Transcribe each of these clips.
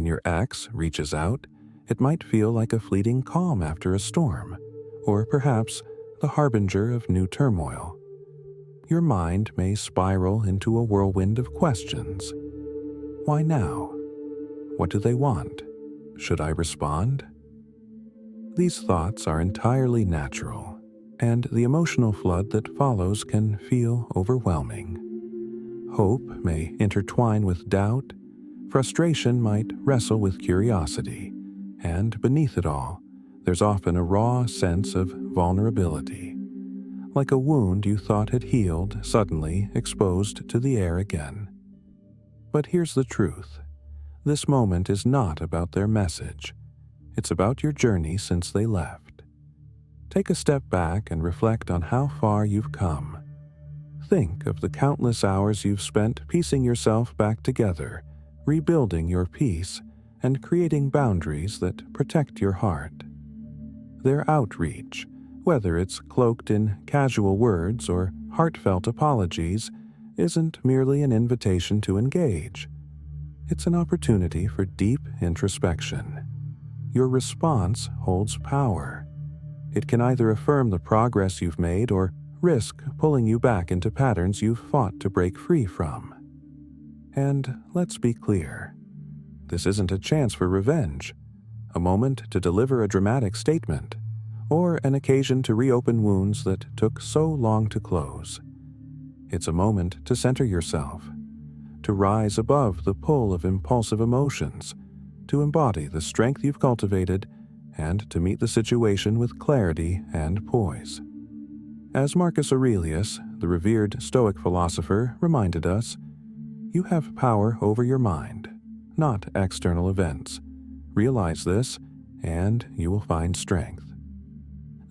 When your ex reaches out, it might feel like a fleeting calm after a storm, or perhaps the harbinger of new turmoil. Your mind may spiral into a whirlwind of questions. Why now? What do they want? Should I respond? These thoughts are entirely natural, and the emotional flood that follows can feel overwhelming. Hope may intertwine with doubt, frustration might wrestle with curiosity, and beneath it all, there's often a raw sense of vulnerability, like a wound you thought had healed suddenly exposed to the air again. But here's the truth. This moment is not about their message. It's about your journey since they left. Take a step back and reflect on how far you've come. Think of the countless hours you've spent piecing yourself back together, rebuilding your peace, and creating boundaries that protect your heart. Their outreach, whether it's cloaked in casual words or heartfelt apologies, isn't merely an invitation to engage. It's an opportunity for deep introspection. Your response holds power. It can either affirm the progress you've made or risk pulling you back into patterns you've fought to break free from. And let's be clear. This isn't a chance for revenge, a moment to deliver a dramatic statement, or an occasion to reopen wounds that took so long to close. It's a moment to center yourself, to rise above the pull of impulsive emotions, to embody the strength you've cultivated, and to meet the situation with clarity and poise. As Marcus Aurelius, the revered Stoic philosopher, reminded us, you have power over your mind, not external events. Realize this, and you will find strength.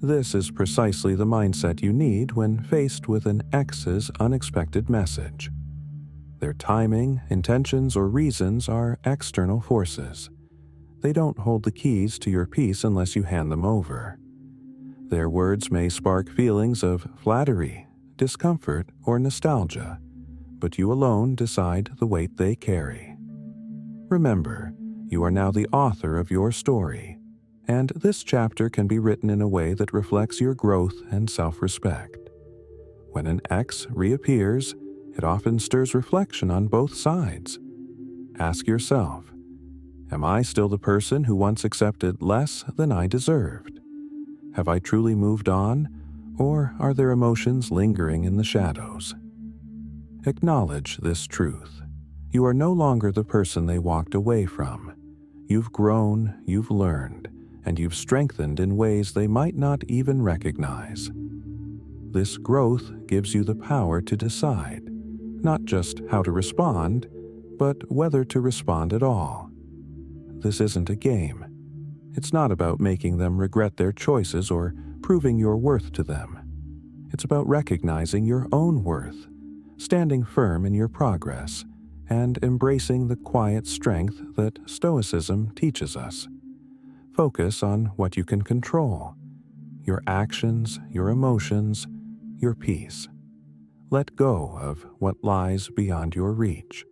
This is precisely the mindset you need when faced with an ex's unexpected message. Their timing, intentions, or reasons are external forces. They don't hold the keys to your peace unless you hand them over. Their words may spark feelings of flattery, discomfort, or nostalgia, but you alone decide the weight they carry. Remember, you are now the author of your story, and this chapter can be written in a way that reflects your growth and self-respect. When an ex reappears, it often stirs reflection on both sides. Ask yourself, am I still the person who once accepted less than I deserved? Have I truly moved on, or are there emotions lingering in the shadows? Acknowledge this truth. You are no longer the person they walked away from. You've grown, you've learned, and you've strengthened in ways they might not even recognize. This growth gives you the power to decide, not just how to respond, but whether to respond at all. This isn't a game. It's not about making them regret their choices or proving your worth to them. It's about recognizing your own worth, standing firm in your progress, and embracing the quiet strength that Stoicism teaches us. Focus on what you can control: your actions, your emotions, your peace. Let go of what lies beyond your reach.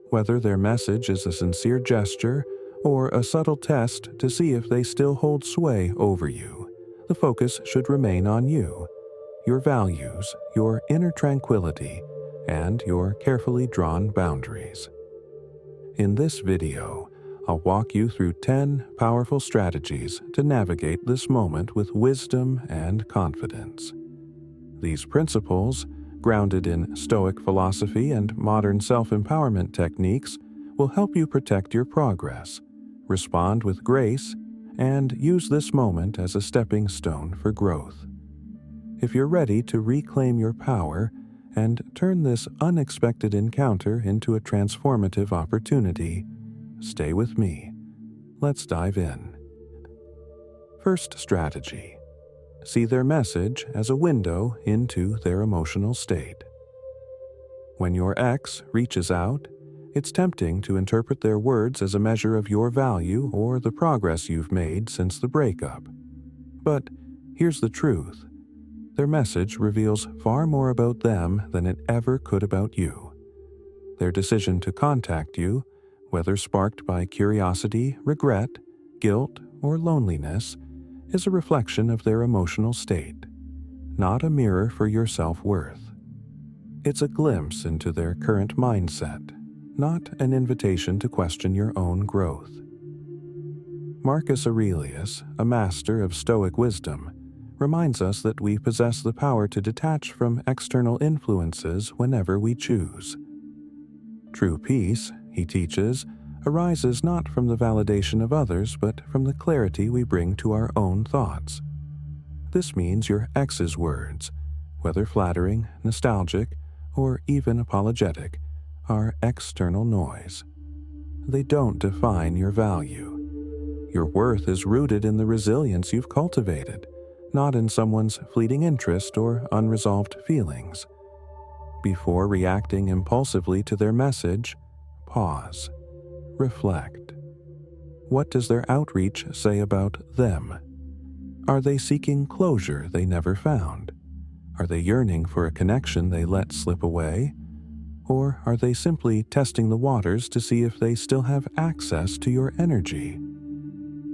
Whether their message is a sincere gesture or a subtle test to see if they still hold sway over you, the focus should remain on you, your values, your inner tranquility, and your carefully drawn boundaries. In this video, I'll walk you through 10 powerful strategies to navigate this moment with wisdom and confidence. These principles, grounded in Stoic philosophy and modern self-empowerment techniques, will help you protect your progress, respond with grace, and use this moment as a stepping stone for growth. If you're ready to reclaim your power and turn this unexpected encounter into a transformative opportunity, stay with me. Let's dive in. First strategy: see their message as a window into their emotional state. When your ex reaches out, it's tempting to interpret their words as a measure of your value or the progress you've made since the breakup. But here's the truth. Their message reveals far more about them than it ever could about you. Their decision to contact you, whether sparked by curiosity, regret, guilt, or loneliness, is a reflection of their emotional state, not a mirror for your self-worth. It's a glimpse into their current mindset, not an invitation to question your own growth. Marcus Aurelius, a master of Stoic wisdom, reminds us that we possess the power to detach from external influences whenever we choose. True peace, he teaches, arises not from the validation of others but from the clarity we bring to our own thoughts. This means your ex's words, whether flattering, nostalgic, or even apologetic, are external noise. They don't define your value. Your worth is rooted in the resilience you've cultivated, not in someone's fleeting interest or unresolved feelings. Before reacting impulsively to their message, pause. Reflect. What does their outreach say about them? Are they seeking closure they never found? Are they yearning for a connection they let slip away? Or are they simply testing the waters to see if they still have access to your energy?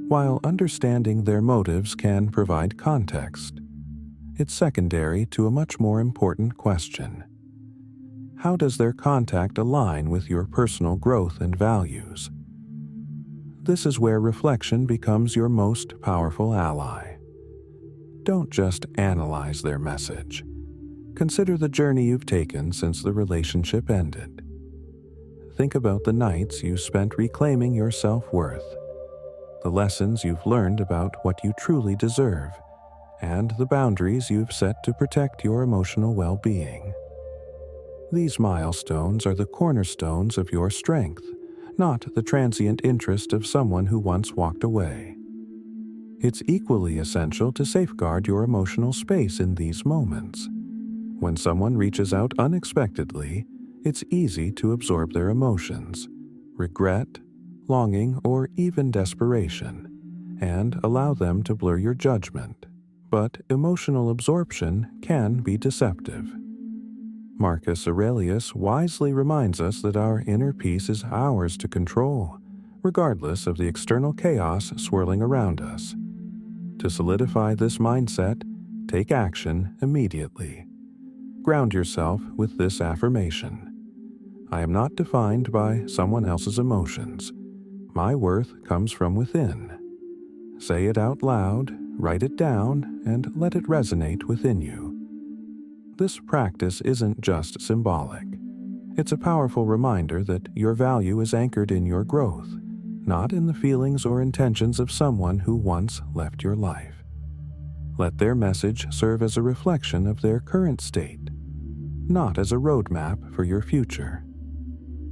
While understanding their motives can provide context, it's secondary to a much more important question. How does their contact align with your personal growth and values? This is where reflection becomes your most powerful ally. Don't just analyze their message. Consider the journey you've taken since the relationship ended. Think about the nights you spent reclaiming your self-worth, the lessons you've learned about what you truly deserve, and the boundaries you've set to protect your emotional well-being. These milestones are the cornerstones of your strength, not the transient interest of someone who once walked away. It's equally essential to safeguard your emotional space in these moments. When someone reaches out unexpectedly, it's easy to absorb their emotions, regret, longing, or even desperation, and allow them to blur your judgment. But emotional absorption can be deceptive. Marcus Aurelius wisely reminds us that our inner peace is ours to control, regardless of the external chaos swirling around us. To solidify this mindset, take action immediately. Ground yourself with this affirmation. I am not defined by someone else's emotions. My worth comes from within. Say it out loud, write it down, and let it resonate within you. This practice isn't just symbolic. It's a powerful reminder that your value is anchored in your growth, not in the feelings or intentions of someone who once left your life. Let their message serve as a reflection of their current state, not as a roadmap for your future.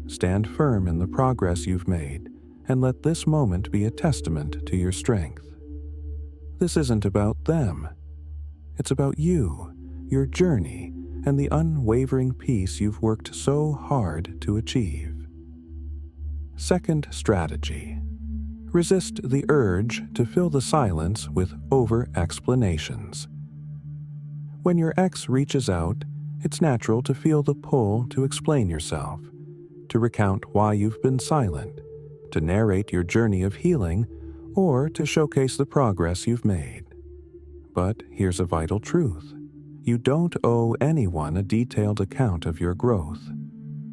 Stand firm in the progress you've made, and let this moment be a testament to your strength. This isn't about them. It's about you, your journey, and the unwavering peace you've worked so hard to achieve. Second strategy. Resist the urge to fill the silence with over-explanations. When your ex reaches out, it's natural to feel the pull to explain yourself, to recount why you've been silent, to narrate your journey of healing, or to showcase the progress you've made. But here's a vital truth. You don't owe anyone a detailed account of your growth.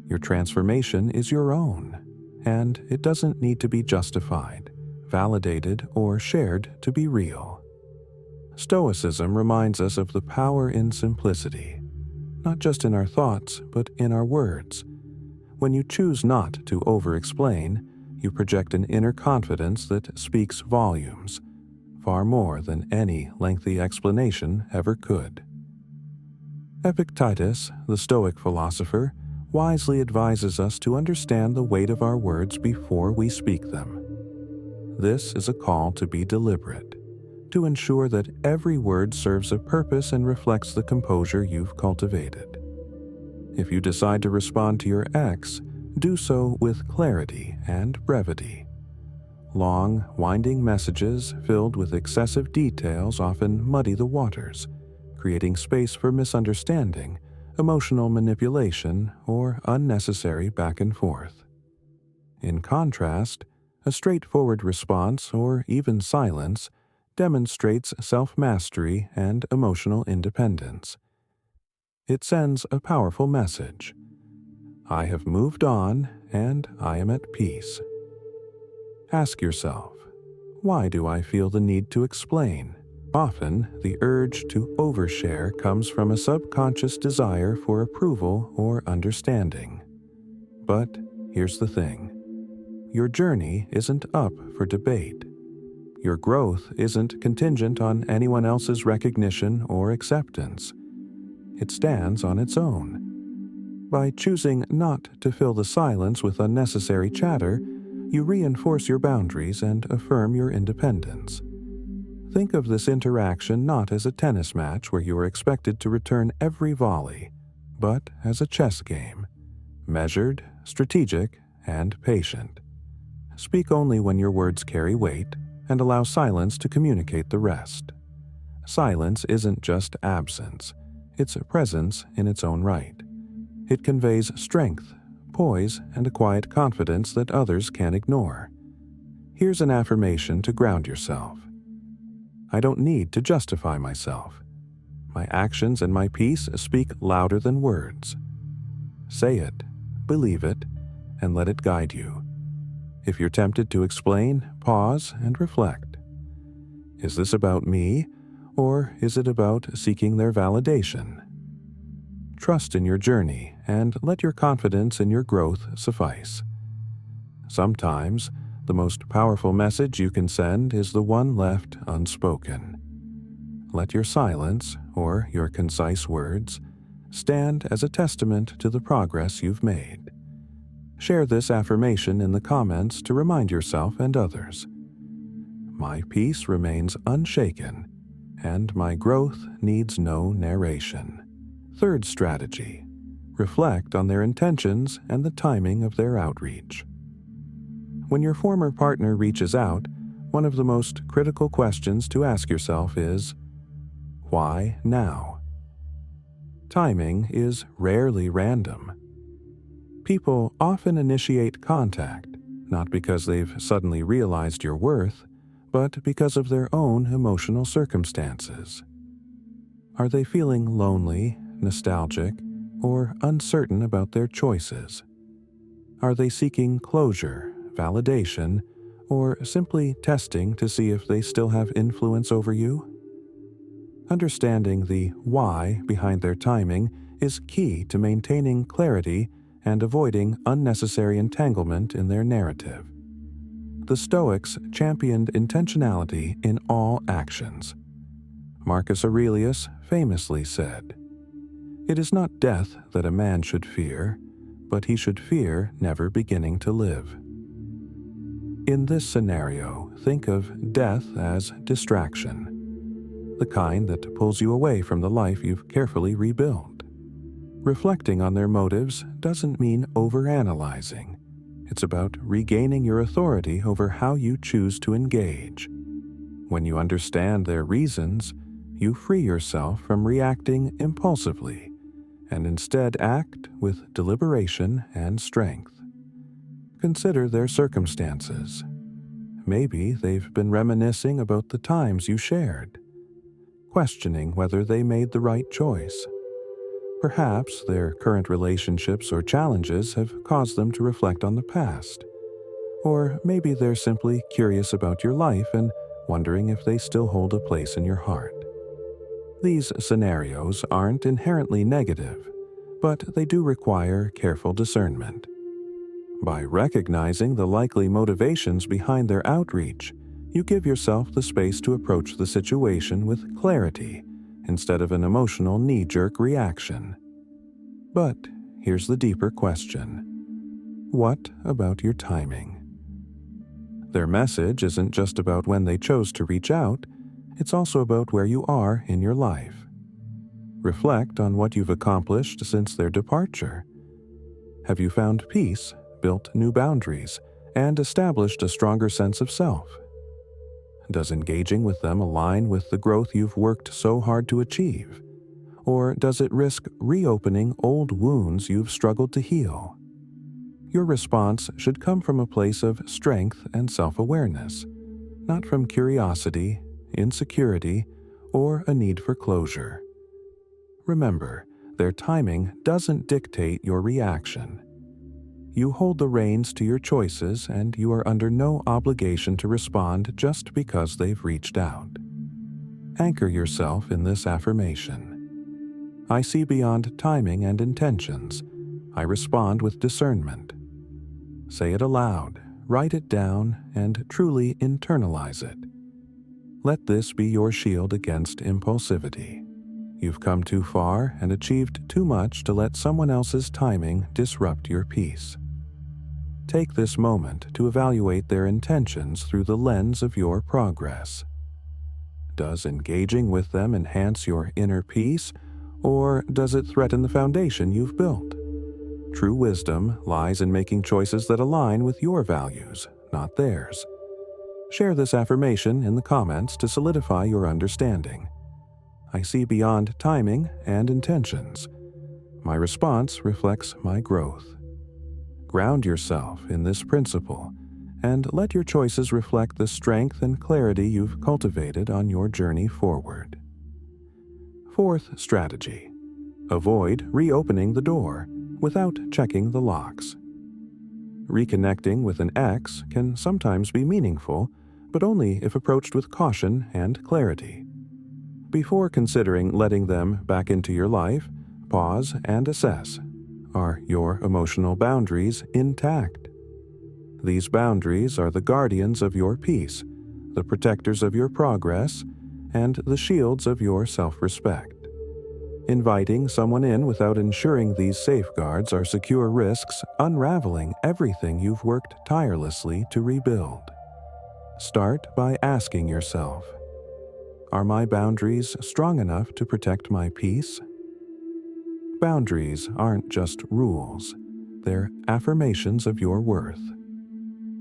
Your transformation is your own, and it doesn't need to be justified, validated, or shared to be real. Stoicism reminds us of the power in simplicity, not just in our thoughts, but in our words. When you choose not to over-explain, you project an inner confidence that speaks volumes, far more than any lengthy explanation ever could. Epictetus, the Stoic philosopher, wisely advises us to understand the weight of our words before we speak them. This is a call to be deliberate, to ensure that every word serves a purpose and reflects the composure you've cultivated. If you decide to respond to your ex, do so with clarity and brevity. Long, winding messages filled with excessive details often muddy the waters, creating space for misunderstanding, emotional manipulation, or unnecessary back and forth. In contrast, a straightforward response or even silence demonstrates self-mastery and emotional independence. It sends a powerful message. I have moved on and I am at peace. Ask yourself, why do I feel the need to explain? Often, the urge to overshare comes from a subconscious desire for approval or understanding. But here's the thing. Your journey isn't up for debate. Your growth isn't contingent on anyone else's recognition or acceptance. It stands on its own. By choosing not to fill the silence with unnecessary chatter, you reinforce your boundaries and affirm your independence. Think of this interaction not as a tennis match where you are expected to return every volley, but as a chess game, measured, strategic, and patient. Speak only when your words carry weight, and allow silence to communicate the rest. Silence isn't just absence, it's a presence in its own right. It conveys strength, poise, and a quiet confidence that others can't ignore. Here's an affirmation to ground yourself. I don't need to justify myself. My actions and my peace speak louder than words. Say it, believe it, and let it guide you. If you're tempted to explain, pause and reflect. Is this about me, or is it about seeking their validation? Trust in your journey and let your confidence in your growth suffice. Sometimes, the most powerful message you can send is the one left unspoken. Let your silence, or your concise words, stand as a testament to the progress you've made. Share this affirmation in the comments to remind yourself and others. My peace remains unshaken, and my growth needs no narration. Third strategy: reflect on their intentions and the timing of their outreach. When your former partner reaches out, one of the most critical questions to ask yourself is, why now? Timing is rarely random. People often initiate contact, not because they've suddenly realized your worth, but because of their own emotional circumstances. Are they feeling lonely, nostalgic, or uncertain about their choices? Are they seeking closure, validation, or simply testing to see if they still have influence over you? Understanding the why behind their timing is key to maintaining clarity and avoiding unnecessary entanglement in their narrative. The Stoics championed intentionality in all actions. Marcus Aurelius famously said, "It is not death that a man should fear, but he should fear never beginning to live." In this scenario, think of death as distraction, the kind that pulls you away from the life you've carefully rebuilt. Reflecting on their motives doesn't mean overanalyzing. It's about regaining your authority over how you choose to engage. When you understand their reasons, you free yourself from reacting impulsively and instead act with deliberation and strength. Consider their circumstances. Maybe they've been reminiscing about the times you shared, questioning whether they made the right choice. Perhaps their current relationships or challenges have caused them to reflect on the past. Or maybe they're simply curious about your life and wondering if they still hold a place in your heart. These scenarios aren't inherently negative, but they do require careful discernment. By recognizing the likely motivations behind their outreach, you give yourself the space to approach the situation with clarity instead of an emotional knee-jerk reaction. But here's the deeper question. What about your timing? Their message isn't just about when they chose to reach out, it's also about where you are in your life. Reflect on what you've accomplished since their departure. Have you found peace, built new boundaries, and established a stronger sense of self? Does engaging with them align with the growth you've worked so hard to achieve? Or does it risk reopening old wounds you've struggled to heal? Your response should come from a place of strength and self-awareness, not from curiosity, insecurity, or a need for closure. Remember, their timing doesn't dictate your reaction. You hold the reins to your choices, and you are under no obligation to respond just because they've reached out. Anchor yourself in this affirmation. I see beyond timing and intentions. I respond with discernment. Say it aloud, write it down, and truly internalize it. Let this be your shield against impulsivity. You've come too far and achieved too much to let someone else's timing disrupt your peace. Take this moment to evaluate their intentions through the lens of your progress. Does engaging with them enhance your inner peace, or does it threaten the foundation you've built? True wisdom lies in making choices that align with your values, not theirs. Share this affirmation in the comments to solidify your understanding. I see beyond timing and intentions. My response reflects my growth. Ground yourself in this principle, and let your choices reflect the strength and clarity you've cultivated on your journey forward. Fourth strategy: avoid reopening the door without checking the locks. Reconnecting with an ex can sometimes be meaningful, but only if approached with caution and clarity. Before considering letting them back into your life, pause and assess. Are your emotional boundaries intact? These boundaries are the guardians of your peace, the protectors of your progress, and the shields of your self-respect. Inviting someone in without ensuring these safeguards are secure risks unraveling everything you've worked tirelessly to rebuild. Start by asking yourself, are my boundaries strong enough to protect my peace? Boundaries aren't just rules, they're affirmations of your worth.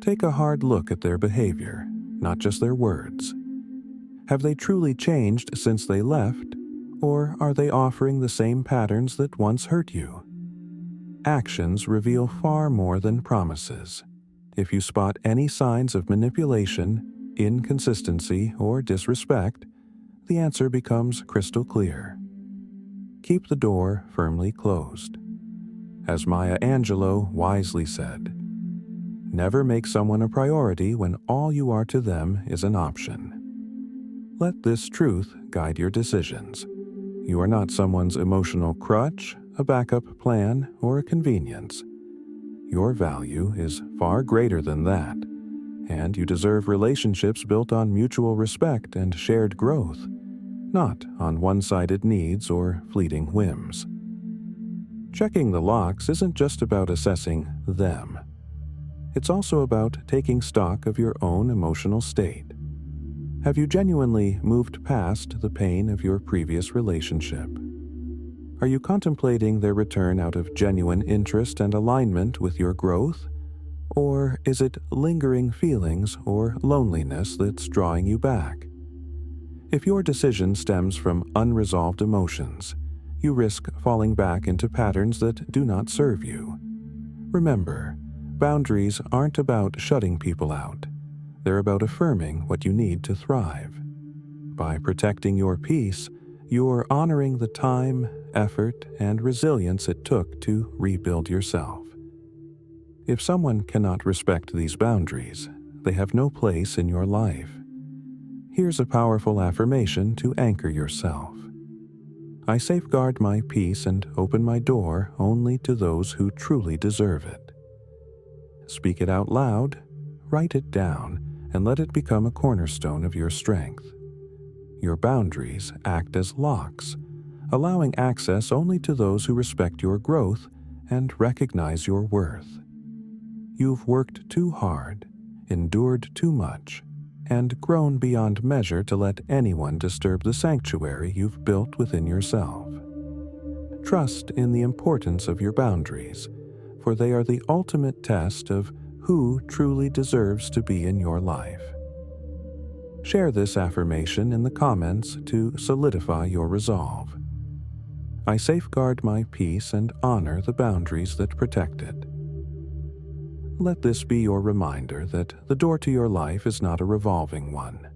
Take a hard look at their behavior, not just their words. Have they truly changed since they left, or are they offering the same patterns that once hurt you? Actions reveal far more than promises. If you spot any signs of manipulation, inconsistency, or disrespect, the answer becomes crystal clear. Keep the door firmly closed. As Maya Angelou wisely said, never make someone a priority when all you are to them is an option. Let this truth guide your decisions. You are not someone's emotional crutch, a backup plan, or a convenience. Your value is far greater than that, and you deserve relationships built on mutual respect and shared growth, not on one-sided needs or fleeting whims. Checking the locks isn't just about assessing them. It's also about taking stock of your own emotional state. Have you genuinely moved past the pain of your previous relationship? Are you contemplating their return out of genuine interest and alignment with your growth? Or is it lingering feelings or loneliness that's drawing you back? If your decision stems from unresolved emotions, you risk falling back into patterns that do not serve you. Remember, boundaries aren't about shutting people out. They're about affirming what you need to thrive. By protecting your peace, you're honoring the time, effort, and resilience it took to rebuild yourself. If someone cannot respect these boundaries, they have no place in your life. Here's a powerful affirmation to anchor yourself. I safeguard my peace and open my door only to those who truly deserve it. Speak it out loud, write it down, and let it become a cornerstone of your strength. Your boundaries act as locks, allowing access only to those who respect your growth and recognize your worth. You've worked too hard, endured too much, and grown beyond measure to let anyone disturb the sanctuary you've built within yourself. Trust in the importance of your boundaries, for they are the ultimate test of who truly deserves to be in your life. Share this affirmation in the comments to solidify your resolve. I safeguard my peace and honor the boundaries that protect it. Let this be your reminder that the door to your life is not a revolving one.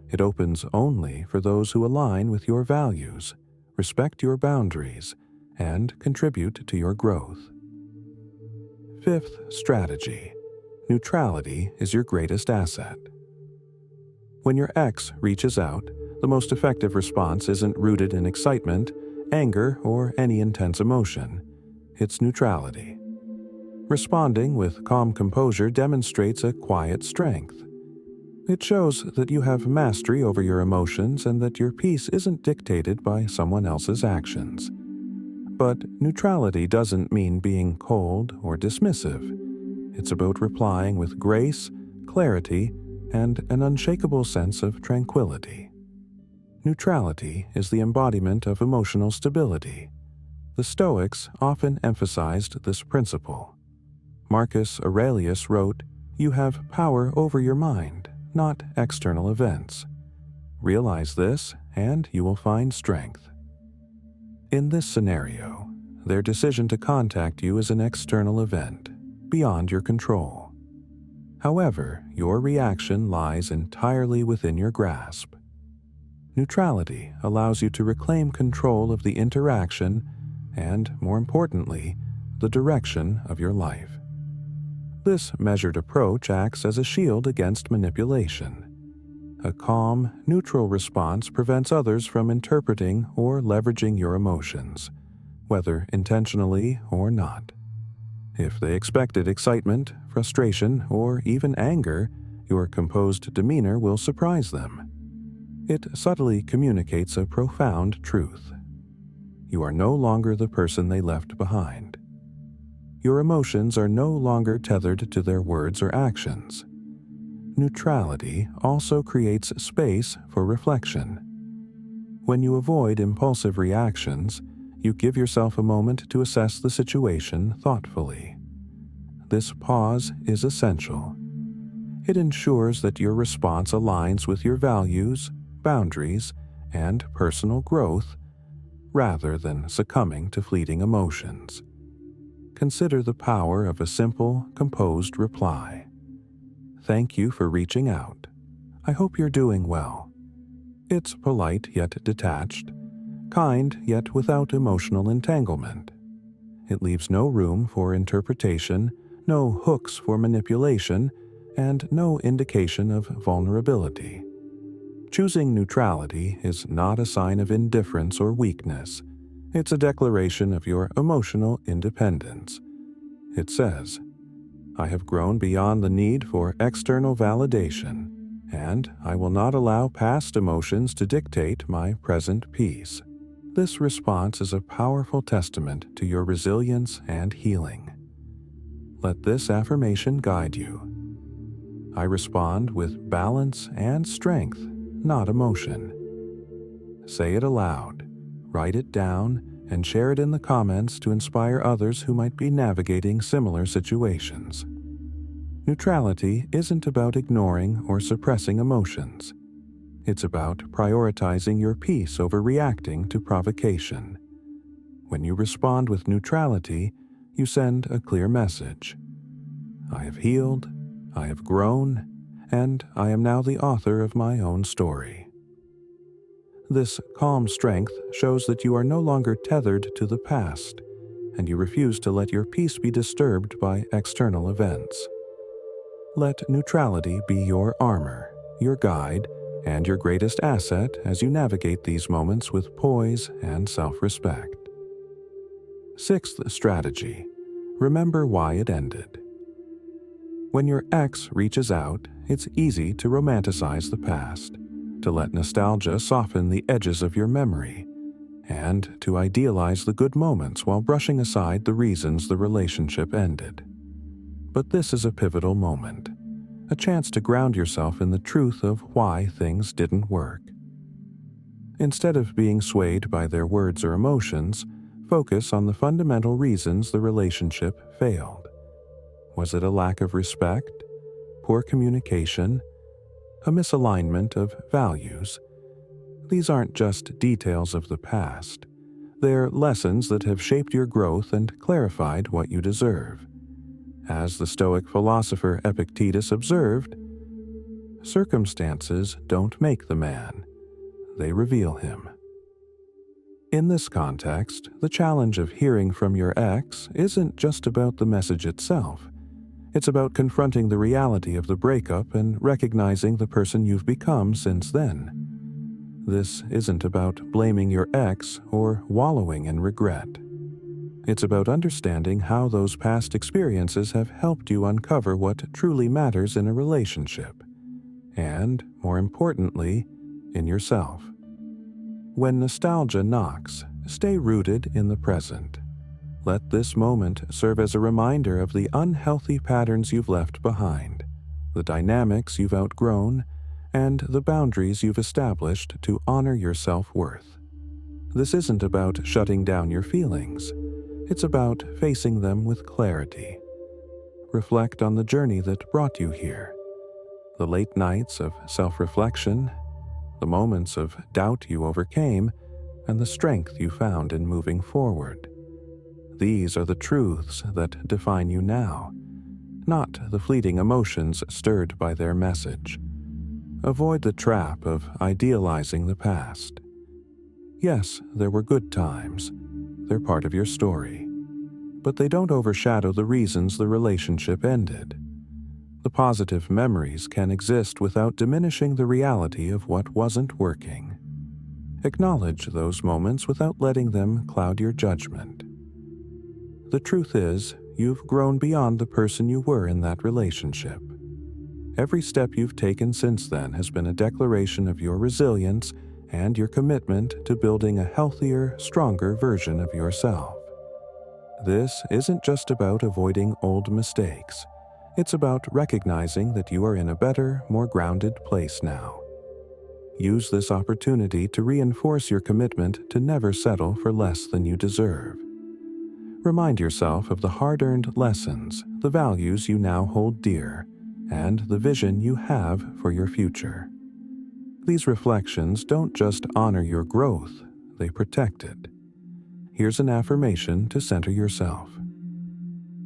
It opens only for those who align with your values, respect your boundaries, and contribute to your growth. Fifth strategy: neutrality is your greatest asset. When your ex reaches out, the most effective response isn't rooted in excitement, anger, or any intense emotion. It's neutrality. Responding with calm composure demonstrates a quiet strength. It shows that you have mastery over your emotions and that your peace isn't dictated by someone else's actions. But neutrality doesn't mean being cold or dismissive. It's about replying with grace, clarity, and an unshakable sense of tranquility. Neutrality is the embodiment of emotional stability. The Stoics often emphasized this principle. Marcus Aurelius wrote, "You have power over your mind, not external events. Realize this, and you will find strength." In this scenario, their decision to contact you is an external event, beyond your control. However, your reaction lies entirely within your grasp. Neutrality allows you to reclaim control of the interaction and, more importantly, the direction of your life. This measured approach acts as a shield against manipulation. A calm, neutral response prevents others from interpreting or leveraging your emotions, whether intentionally or not. If they expected excitement, frustration, or even anger, your composed demeanor will surprise them. It subtly communicates a profound truth. You are no longer the person they left behind. Your emotions are no longer tethered to their words or actions. Neutrality also creates space for reflection. When you avoid impulsive reactions, you give yourself a moment to assess the situation thoughtfully. This pause is essential. It ensures that your response aligns with your values, boundaries, and personal growth, rather than succumbing to fleeting emotions. Consider the power of a simple, composed reply. "Thank you for reaching out. I hope you're doing well." It's polite yet detached, kind yet without emotional entanglement. It leaves no room for interpretation, no hooks for manipulation, and no indication of vulnerability. Choosing neutrality is not a sign of indifference or weakness. It's a declaration of your emotional independence. It says, "I have grown beyond the need for external validation, and I will not allow past emotions to dictate my present peace." This response is a powerful testament to your resilience and healing. Let this affirmation guide you. I respond with balance and strength, not emotion. Say it aloud, write it down, and share it in the comments to inspire others who might be navigating similar situations. Neutrality isn't about ignoring or suppressing emotions. It's about prioritizing your peace over reacting to provocation. When you respond with neutrality, you send a clear message. I have healed, I have grown, and I am now the author of my own story. This calm strength shows that you are no longer tethered to the past, and you refuse to let your peace be disturbed by external events. Let neutrality be your armor, your guide, and your greatest asset as you navigate these moments with poise and self-respect. Sixth strategy: remember why it ended. When your ex reaches out, it's easy to romanticize the past, to let nostalgia soften the edges of your memory, and to idealize the good moments while brushing aside the reasons the relationship ended. But this is a pivotal moment, a chance to ground yourself in the truth of why things didn't work. Instead of being swayed by their words or emotions, focus on the fundamental reasons the relationship failed. Was it a lack of respect, poor communication, a misalignment of values? These aren't just details of the past. They're lessons that have shaped your growth and clarified what you deserve. As the Stoic philosopher Epictetus observed, circumstances don't make the man, they reveal him. In this context, the challenge of hearing from your ex isn't just about the message itself. It's about confronting the reality of the breakup and recognizing the person you've become since then. This isn't about blaming your ex or wallowing in regret. It's about understanding how those past experiences have helped you uncover what truly matters in a relationship, and, more importantly, in yourself. When nostalgia knocks, stay rooted in the present. Let this moment serve as a reminder of the unhealthy patterns you've left behind, the dynamics you've outgrown, and the boundaries you've established to honor your self-worth. This isn't about shutting down your feelings. It's about facing them with clarity. Reflect on the journey that brought you here, the late nights of self-reflection, the moments of doubt you overcame, and the strength you found in moving forward. These are the truths that define you now, not the fleeting emotions stirred by their message. Avoid the trap of idealizing the past. Yes, there were good times. They're part of your story. But they don't overshadow the reasons the relationship ended. The positive memories can exist without diminishing the reality of what wasn't working. Acknowledge those moments without letting them cloud your judgment. The truth is, you've grown beyond the person you were in that relationship. Every step you've taken since then has been a declaration of your resilience and your commitment to building a healthier, stronger version of yourself. This isn't just about avoiding old mistakes. It's about recognizing that you are in a better, more grounded place now. Use this opportunity to reinforce your commitment to never settle for less than you deserve. Remind yourself of the hard-earned lessons, the values you now hold dear, and the vision you have for your future. These reflections don't just honor your growth, they protect it. Here's an affirmation to center yourself.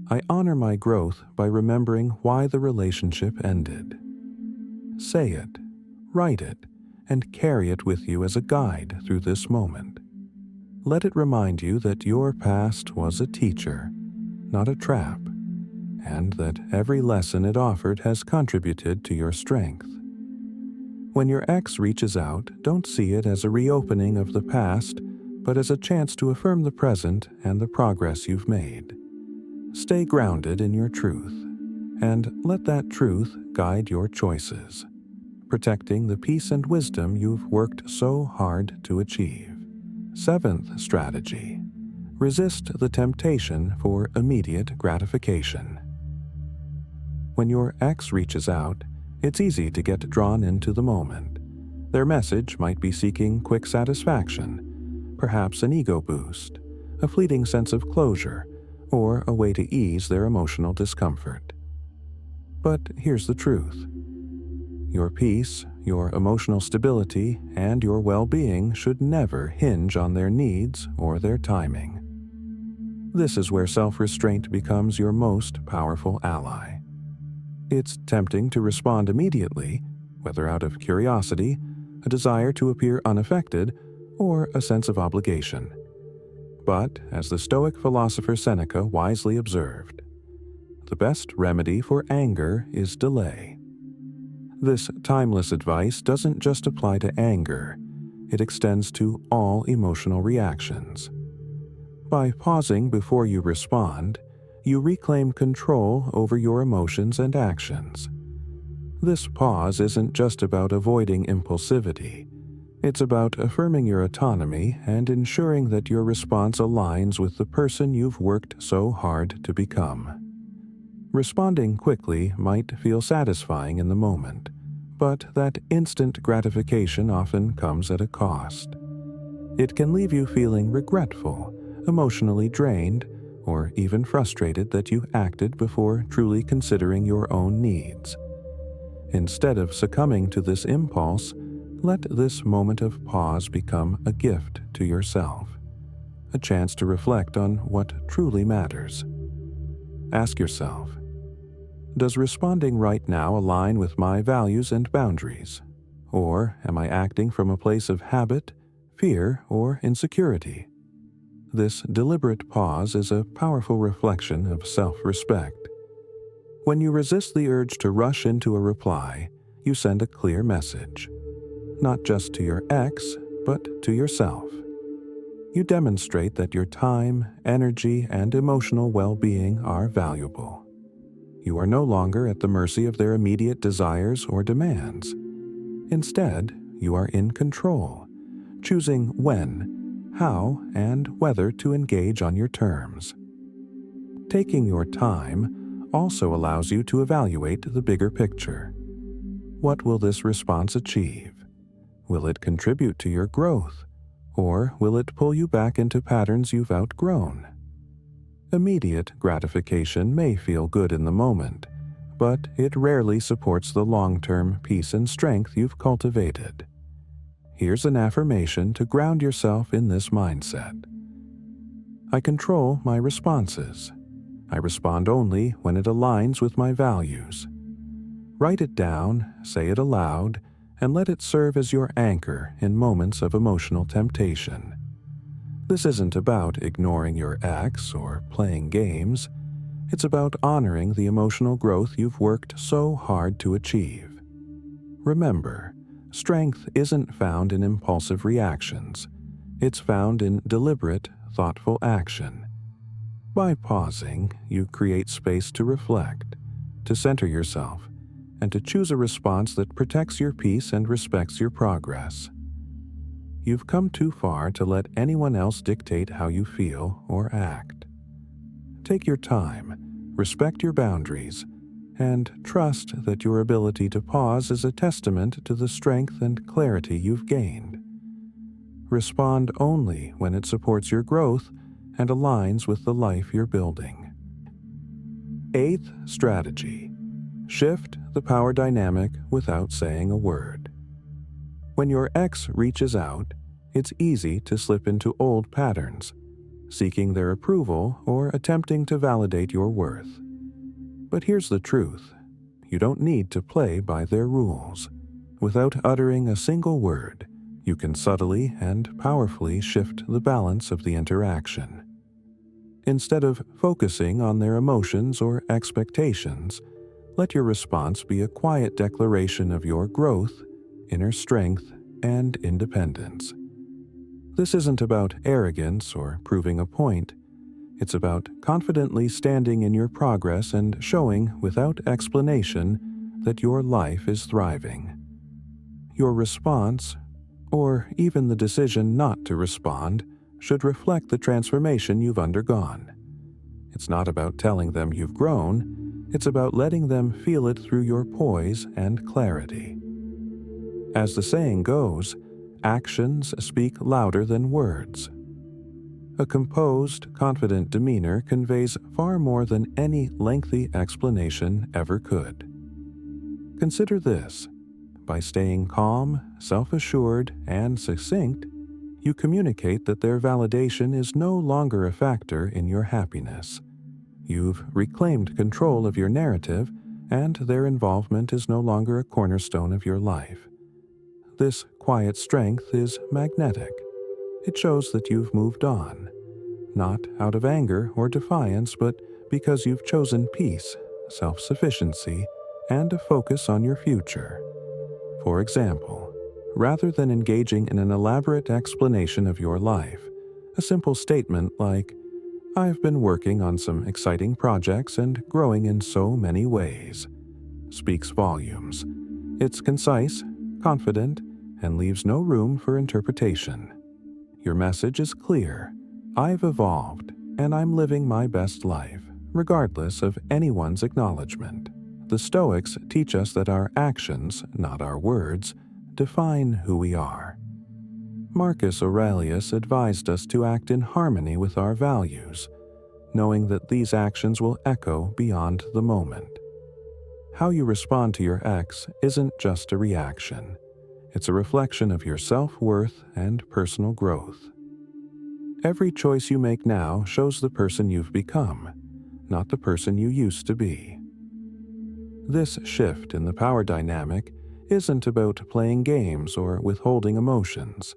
I honor my growth by remembering why the relationship ended. Say it, write it, and carry it with you as a guide through this moment. Let it remind you that your past was a teacher, not a trap, and that every lesson it offered has contributed to your strength. When your ex reaches out, don't see it as a reopening of the past, but as a chance to affirm the present and the progress you've made. Stay grounded in your truth, and let that truth guide your choices, protecting the peace and wisdom you've worked so hard to achieve. 7th strategy: resist the temptation for immediate gratification. When your ex reaches out, it's easy to get drawn into the moment. Their message might be seeking quick satisfaction, perhaps an ego boost, a fleeting sense of closure, or a way to ease their emotional discomfort. But here's the truth. Your peace, your emotional stability, and your well-being should never hinge on their needs or their timing. This is where self-restraint becomes your most powerful ally. It's tempting to respond immediately, whether out of curiosity, a desire to appear unaffected, or a sense of obligation. But, as the Stoic philosopher Seneca wisely observed, the best remedy for anger is delay. This timeless advice doesn't just apply to anger, it extends to all emotional reactions. By pausing before you respond, you reclaim control over your emotions and actions. This pause isn't just about avoiding impulsivity. It's about affirming your autonomy and ensuring that your response aligns with the person you've worked so hard to become. Responding quickly might feel satisfying in the moment, but that instant gratification often comes at a cost. It can leave you feeling regretful, emotionally drained, or even frustrated that you acted before truly considering your own needs. Instead of succumbing to this impulse, let this moment of pause become a gift to yourself, a chance to reflect on what truly matters. Ask yourself, Does responding right now align with my values and boundaries? Or am I acting from a place of habit, fear, or insecurity? This deliberate pause is a powerful reflection of self-respect. When you resist the urge to rush into a reply, you send a clear message, not just to your ex, but to yourself. You demonstrate that your time, energy, and emotional well-being are valuable. You are no longer at the mercy of their immediate desires or demands. Instead, you are in control, choosing when, how, and whether to engage on your terms. Taking your time also allows you to evaluate the bigger picture. What will this response achieve? Will it contribute to your growth, or will it pull you back into patterns you've outgrown? Immediate gratification may feel good in the moment, but it rarely supports the long-term peace and strength you've cultivated. Here's an affirmation to ground yourself in this mindset. I control my responses. I respond only when it aligns with my values. Write it down, say it aloud, and let it serve as your anchor in moments of emotional temptation. This isn't about ignoring your ex or playing games. It's about honoring the emotional growth you've worked so hard to achieve. Remember, strength isn't found in impulsive reactions. It's found in deliberate, thoughtful action. By pausing, you create space to reflect, to center yourself, and to choose a response that protects your peace and respects your progress. You've come too far to let anyone else dictate how you feel or act. Take your time, respect your boundaries, and trust that your ability to pause is a testament to the strength and clarity you've gained. Respond only when it supports your growth and aligns with the life you're building. 8th strategy: shift the power dynamic without saying a word. When your ex reaches out, it's easy to slip into old patterns, seeking their approval or attempting to validate your worth. But here's the truth: you don't need to play by their rules. Without uttering a single word, you can subtly and powerfully shift the balance of the interaction. Instead of focusing on their emotions or expectations, let your response be a quiet declaration of your growth, inner strength, and independence. This isn't about arrogance or proving a point. It's about confidently standing in your progress and showing, without explanation, that your life is thriving. Your response, or even the decision not to respond, should reflect the transformation you've undergone. It's not about telling them you've grown. It's about letting them feel it through your poise and clarity. As the saying goes, actions speak louder than words. A composed, confident demeanor conveys far more than any lengthy explanation ever could. Consider this: by staying calm, self-assured, and succinct, you communicate that their validation is no longer a factor in your happiness. You've reclaimed control of your narrative, and their involvement is no longer a cornerstone of your life. This quiet strength is magnetic. It shows that you've moved on, not out of anger or defiance, but because you've chosen peace, self-sufficiency, and a focus on your future. For example, rather than engaging in an elaborate explanation of your life, a simple statement like, "I've been working on some exciting projects and growing in so many ways," speaks volumes. It's concise, confident, and leaves no room for interpretation. Your message is clear: I've evolved, and I'm living my best life, regardless of anyone's acknowledgement. The Stoics teach us that our actions, not our words, define who we are. Marcus Aurelius advised us to act in harmony with our values, knowing that these actions will echo beyond the moment. How you respond to your ex isn't just a reaction. It's a reflection of your self-worth and personal growth. Every choice you make now shows the person you've become, not the person you used to be. This shift in the power dynamic isn't about playing games or withholding emotions.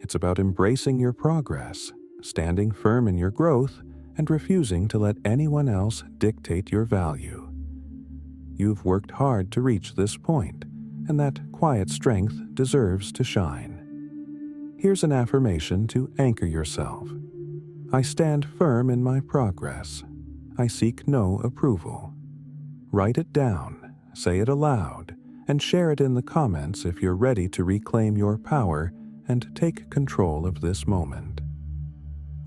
It's about embracing your progress, standing firm in your growth, and refusing to let anyone else dictate your value. You've worked hard to reach this point, and that quiet strength deserves to shine. Here's an affirmation to anchor yourself. I stand firm in my progress. I seek no approval. Write it down, say it aloud, and share it in the comments if you're ready to reclaim your power and take control of this moment.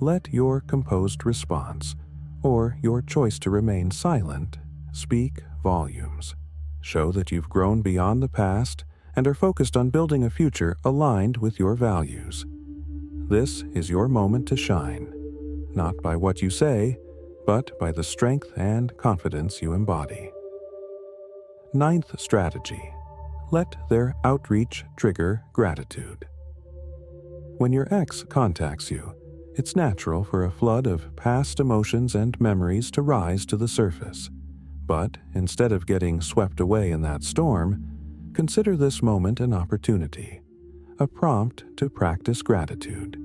Let your composed response, or your choice to remain silent, speak volumes. Show that you've grown beyond the past and are focused on building a future aligned with your values. This is your moment to shine, not by what you say, but by the strength and confidence you embody. Ninth strategy: let their outreach trigger gratitude. When your ex contacts you, it's natural for a flood of past emotions and memories to rise to the surface. But instead of getting swept away in that storm, consider this moment an opportunity, a prompt to practice gratitude.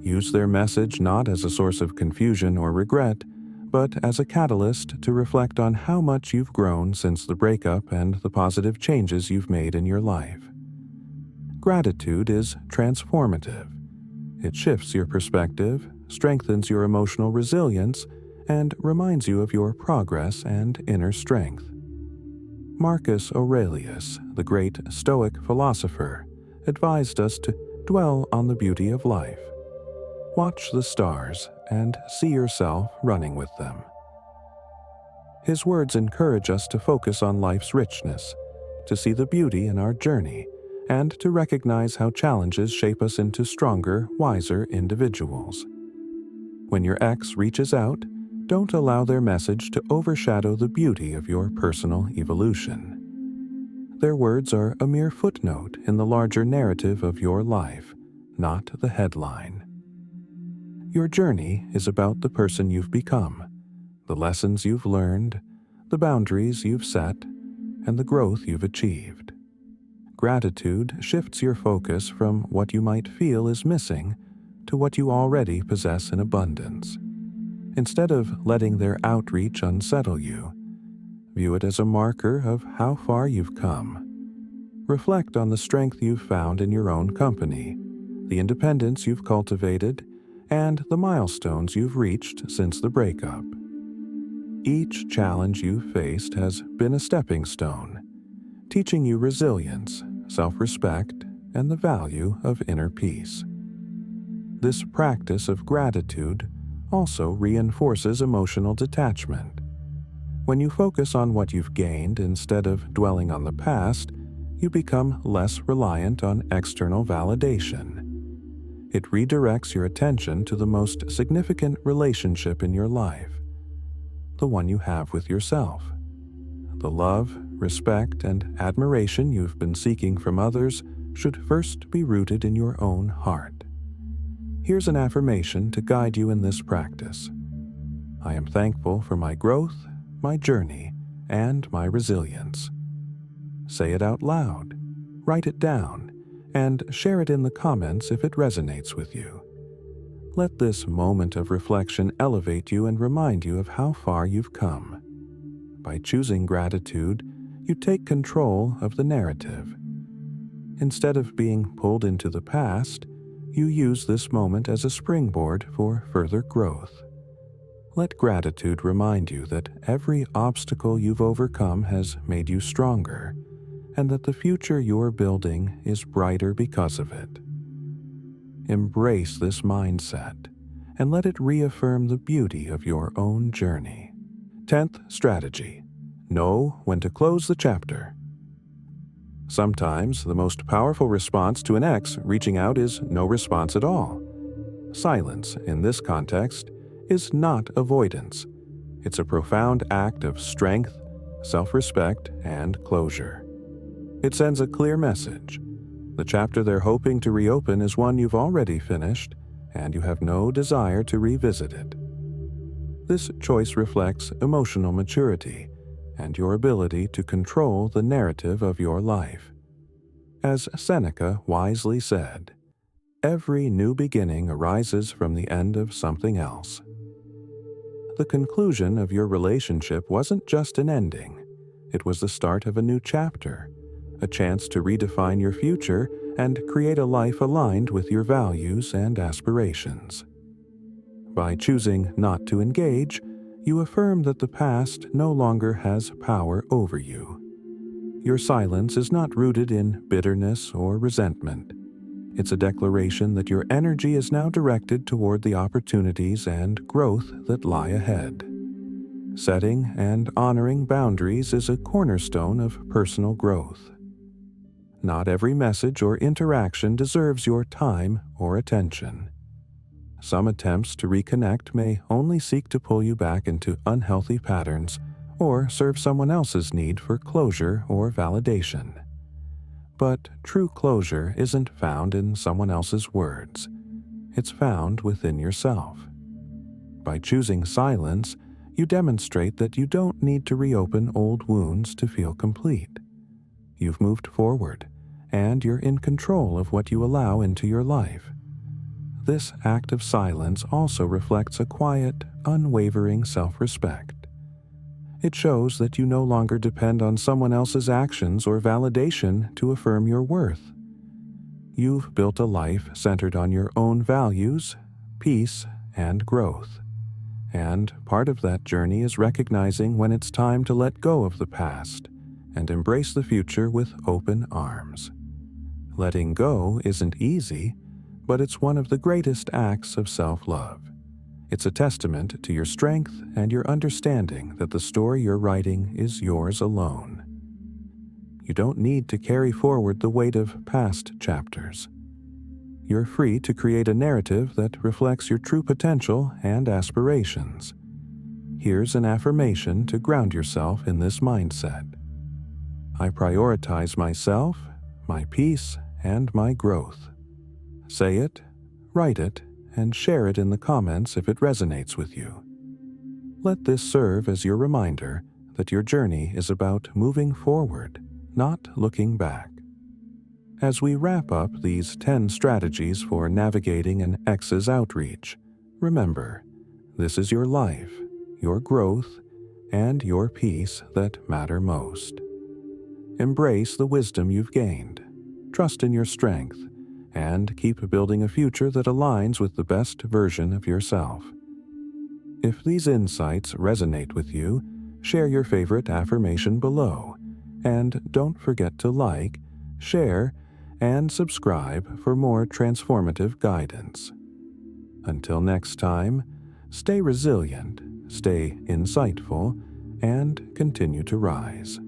Use their message not as a source of confusion or regret, but as a catalyst to reflect on how much you've grown since the breakup and the positive changes you've made in your life. Gratitude is transformative. It shifts your perspective, strengthens your emotional resilience, and reminds you of your progress and inner strength. Marcus Aurelius, the great Stoic philosopher, advised us to dwell on the beauty of life. Watch the stars and see yourself running with them. His words encourage us to focus on life's richness, to see the beauty in our journey, and to recognize how challenges shape us into stronger, wiser individuals. When your ex reaches out, don't allow their message to overshadow the beauty of your personal evolution. Their words are a mere footnote in the larger narrative of your life, not the headline. Your journey is about the person you've become, the lessons you've learned, the boundaries you've set, and the growth you've achieved. Gratitude shifts your focus from what you might feel is missing to what you already possess in abundance. Instead of letting their outreach unsettle you, view it as a marker of how far you've come. Reflect on the strength you've found in your own company, the independence you've cultivated, and the milestones you've reached since the breakup. Each challenge you've faced has been a stepping stone, teaching you resilience, self-respect, and the value of inner peace. This practice of gratitude also reinforces emotional detachment. When you focus on what you've gained instead of dwelling on the past, you become less reliant on external validation. It redirects your attention to the most significant relationship in your life, the one you have with yourself. The love, respect, and admiration you've been seeking from others should first be rooted in your own heart. Here's an affirmation to guide you in this practice. I am thankful for my growth, my journey, and my resilience. Say it out loud, write it down, and share it in the comments if it resonates with you. Let this moment of reflection elevate you and remind you of how far you've come. By choosing gratitude, you take control of the narrative. Instead of being pulled into the past, you use this moment as a springboard for further growth. Let gratitude remind you that every obstacle you've overcome has made you stronger, and that the future you're building is brighter because of it. Embrace this mindset, and let it reaffirm the beauty of your own journey. 10th strategy: know when to close the chapter. Sometimes the most powerful response to an ex reaching out is no response at all. Silence, in this context, is not avoidance. It's a profound act of strength, self-respect, and closure. It sends a clear message. The chapter they're hoping to reopen is one you've already finished, and you have no desire to revisit it. This choice reflects emotional maturity and your ability to control the narrative of your life. As Seneca wisely said, every new beginning arises from the end of something else. The conclusion of your relationship wasn't just an ending, it was the start of a new chapter, a chance to redefine your future and create a life aligned with your values and aspirations. By choosing not to engage, you affirm that the past no longer has power over you. Your silence is not rooted in bitterness or resentment. It's a declaration that your energy is now directed toward the opportunities and growth that lie ahead. Setting and honoring boundaries is a cornerstone of personal growth. Not every message or interaction deserves your time or attention. Some attempts to reconnect may only seek to pull you back into unhealthy patterns or serve someone else's need for closure or validation. But true closure isn't found in someone else's words. It's found within yourself. By choosing silence, you demonstrate that you don't need to reopen old wounds to feel complete. You've moved forward, and you're in control of what you allow into your life. This act of silence also reflects a quiet, unwavering self-respect. It shows that you no longer depend on someone else's actions or validation to affirm your worth. You've built a life centered on your own values, peace, and growth. And part of that journey is recognizing when it's time to let go of the past and embrace the future with open arms. Letting go isn't easy, but it's one of the greatest acts of self-love. It's a testament to your strength and your understanding that the story you're writing is yours alone. You don't need to carry forward the weight of past chapters. You're free to create a narrative that reflects your true potential and aspirations. Here's an affirmation to ground yourself in this mindset. I prioritize myself, my peace, and my growth. Say it, write it, and share it in the comments if it resonates with you. Let this serve as your reminder that your journey is about moving forward, not looking back. As we wrap up these 10 strategies for navigating an ex's outreach, remember, this is your life, your growth, and your peace that matter most. Embrace the wisdom you've gained, trust in your strength, and keep building a future that aligns with the best version of yourself. If these insights resonate with you, share your favorite affirmation below, and don't forget to like, share, and subscribe for more transformative guidance. Until next time, stay resilient, stay insightful, and continue to rise.